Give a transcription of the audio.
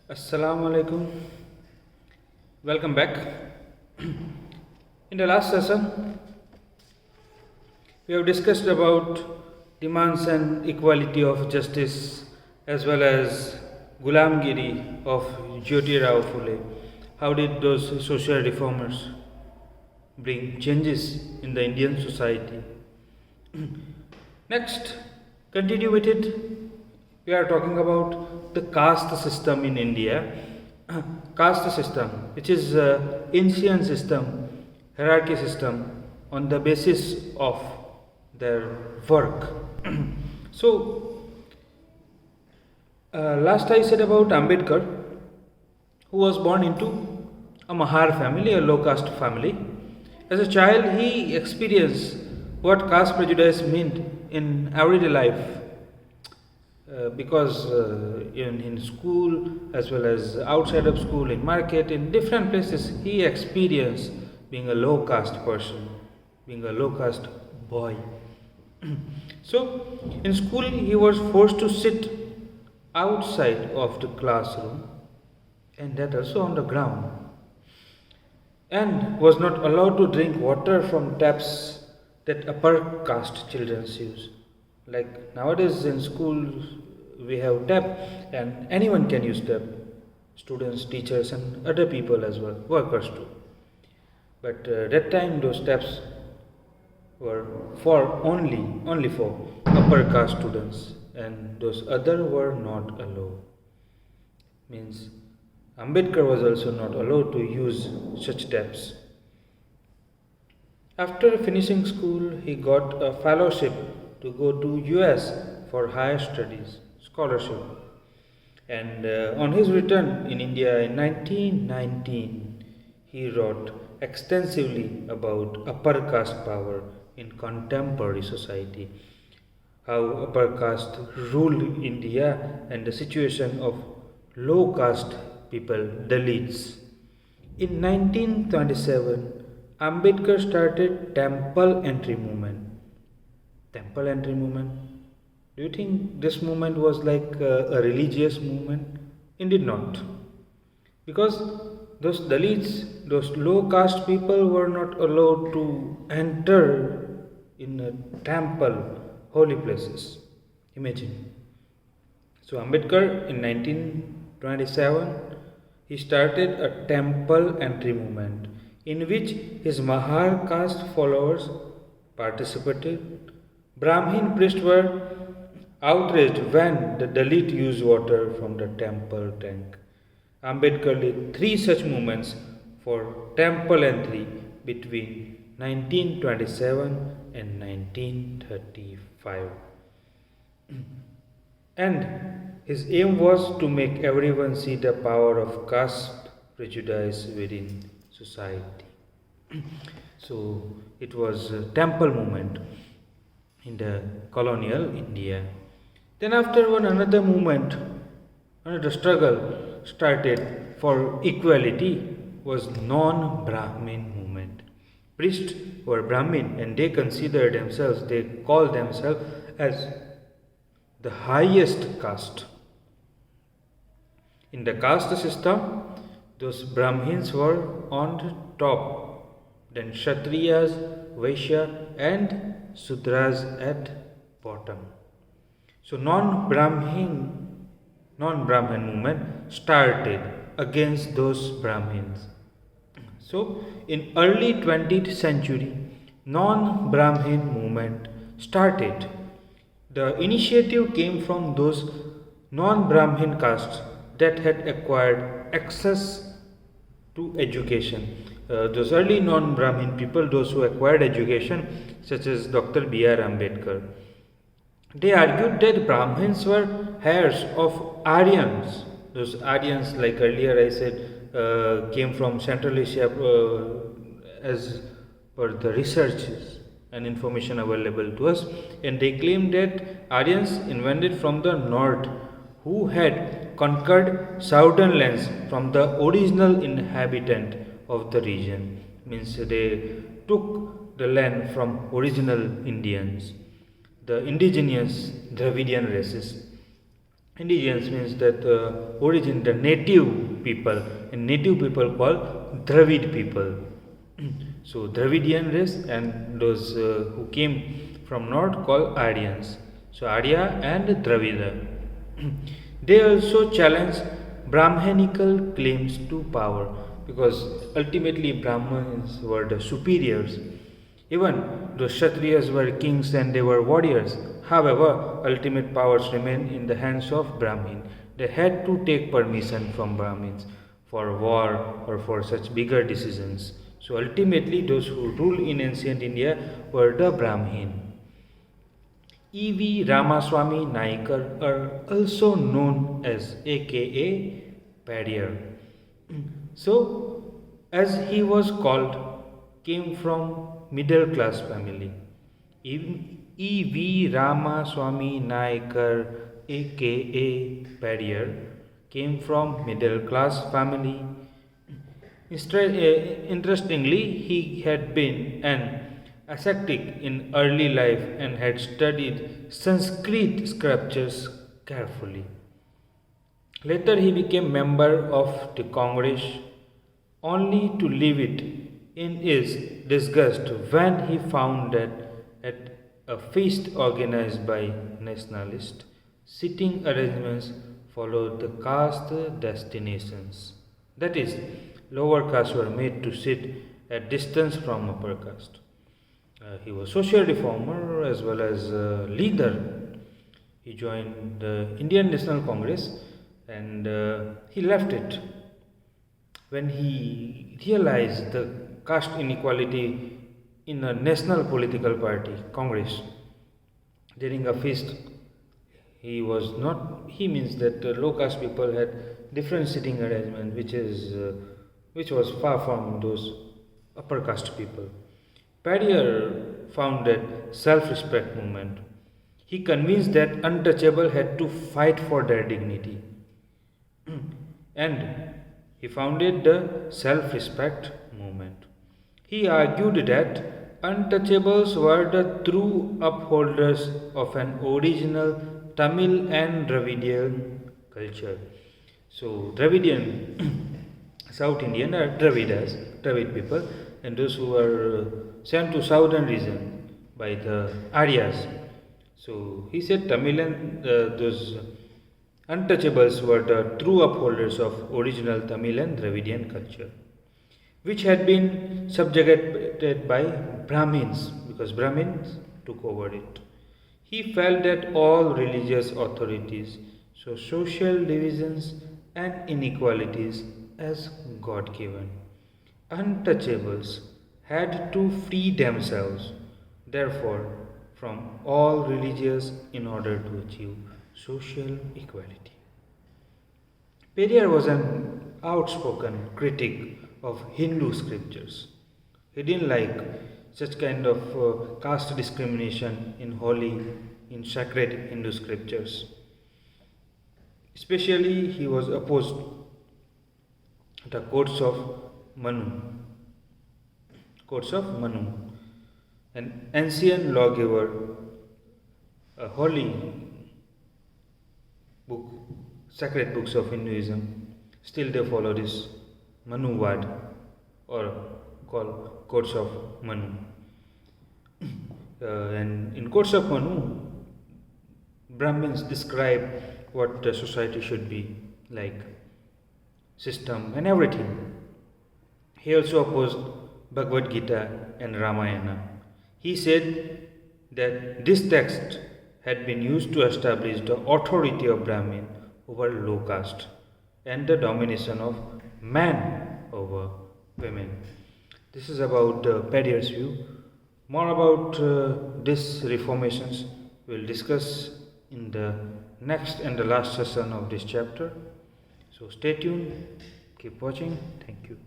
Assalamu alaikum. Welcome back. In the last session, we have discussed about demands and equality of justice as well as Gulamgiri of Jyotirao Phule. How did those social reformers bring changes in the Indian society? Next, continue with it. We are talking about the caste system in India. Caste system, which is ancient system, hierarchy system on the basis of their work. So, last I said about Ambedkar, who was born into a Mahar family, a low caste family. As a child, he experienced what caste prejudice meant in everyday life because in school as well as outside of school, in market, in different places, he experienced being a low caste person, being a low caste boy. So, in school, he was forced to sit outside of the classroom and that also on the ground, and was not allowed to drink water from taps that upper caste children use. Like nowadays in schools, we have tap and anyone can use tap, students, teachers, and other people as well, workers too. But that time, those taps were for only for upper caste students, and those other were not allowed. Means Ambedkar was also not allowed to use such taps. After finishing school, he got a fellowship to go to US for higher studies, scholarship. And on his return in India in 1919, he wrote extensively about upper caste power in contemporary society, how upper caste ruled India and the situation of low caste people, Dalits. In 1927, Ambedkar started Temple Entry Movement. Temple Entry Movement. Do you think this movement was like a religious movement? Indeed not. Because those Dalits, those low caste people were not allowed to enter in a temple, holy places. Imagine. So Ambedkar in 1927, he started a temple entry movement in which his Mahar caste followers participated. Brahmin priests were outraged when the Dalit used water from the temple tank. Ambedkar led three such movements for temple entry between 1927 and 1935. And his aim was to make everyone see the power of caste prejudice within society. So it was a temple movement in the colonial India. Then afterward another movement, another struggle started for equality was non-Brahmin movement. Priests were Brahmin and they considered themselves, they called themselves as the highest caste. In the caste system, those Brahmins were on the top, then Kshatriyas, Vaishya, and Sudras at bottom. So non-Brahmin movement started against those Brahmins. So in early 20th century, non-Brahmin movement started. The initiative came from those non-Brahmin castes that had acquired access to education. Those early non-Brahmin people, those who acquired education, such as Dr. B.R. Ambedkar, they argued that Brahmins were heirs of Aryans. Those Aryans, like earlier I said, came from Central Asia as per the researches and information available to us, and they claimed that Aryans invented from the north who had conquered southern lands from the original inhabitant of the region. Means they took the land from original Indians, the indigenous Dravidian races. Indigens means that origin, the native people, and native people called Dravid people. So Dravidian race, and those who came from north called Aryans. So Arya and Dravida. They also challenge Brahmanical claims to power, because ultimately Brahmins were the superiors. Even though Kshatriyas were kings and they were warriors, however, ultimate powers remained in the hands of Brahmin. They had to take permission from Brahmins for war or for such bigger decisions. So ultimately, those who ruled in ancient India were the Brahmin. E.V. Ramaswamy Naikar, are also known as aka Padier. So, as he was called, came from middle class family. E.V. Ramaswamy Naikar, aka Padier, came from middle class family. Interestingly, he had been an ascetic in early life and had studied Sanskrit scriptures carefully. Later, he became member of the Congress, only to leave it in his disgust when he found that at a feast organized by nationalists, sitting arrangements followed the caste destinations. That is, lower castes were made to sit at distance from upper caste. He was social reformer as well as leader. He joined the Indian National Congress, and he left it when he realized the caste inequality in a national political party, Congress. During a feast, he means that low caste people had different sitting arrangement, which was far from those upper caste people. Padier founded self-respect movement. He convinced that untouchable had to fight for their dignity. And he founded the self-respect movement. He argued that untouchables were the true upholders of an original Tamil and Dravidian culture. So Dravidian, South Indian are Dravid people, and those who were sent to southern region by the Aryas. So he said Tamil and those untouchables were the true upholders of original Tamil and Dravidian culture, which had been subjugated by Brahmins, because Brahmins took over it. He felt that all religious authorities saw social divisions and inequalities as God given. Untouchables had to free themselves, therefore, from all religions in order to achieve social equality. Periyar was an outspoken critic of Hindu scriptures. He didn't like such kind of caste discrimination in holy, in sacred Hindu scriptures. Especially, he was opposed the Manu, courts of Manu, an ancient lawgiver, a holy book, sacred books of Hinduism. Still, they follow this Manuvad, or called courts of Manu. And in courts of Manu, Brahmins describe what the society should be like, system and everything. He also opposed Bhagavad Gita and Ramayana. He said that this text had been used to establish the authority of Brahmin over low caste and the domination of man over women. This is about Padier's view. More about these reformations we'll discuss in the next and the last session of this chapter. So stay tuned, keep watching. Thank you.